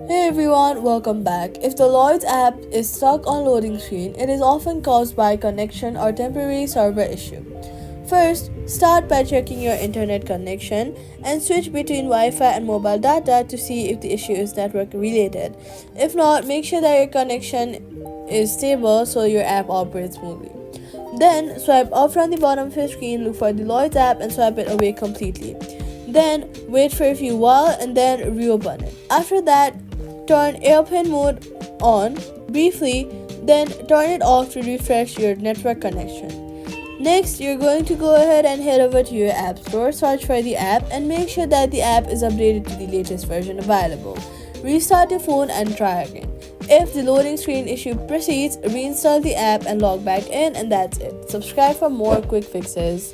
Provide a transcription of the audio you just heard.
Hey everyone, welcome back. If the Lloyds app is stuck on loading screen, it is often caused by connection or temporary server issue. First, start by checking your internet connection and switch between Wi-Fi and mobile data to see if the issue is network related. If not, make sure that your connection is stable so your app operates smoothly. Then swipe up from the bottom of your screen, look for the Lloyds app and swipe it away completely. Then wait for a few while and then reopen it. After that, turn airplane mode on briefly, then turn it off to refresh your network connection. Next, you're going to go ahead and head over to your app store, search for the app, and make sure that the app is updated to the latest version available. Restart your phone and try again. If the loading screen issue proceeds, reinstall the app and log back in, and that's it. Subscribe for more quick fixes.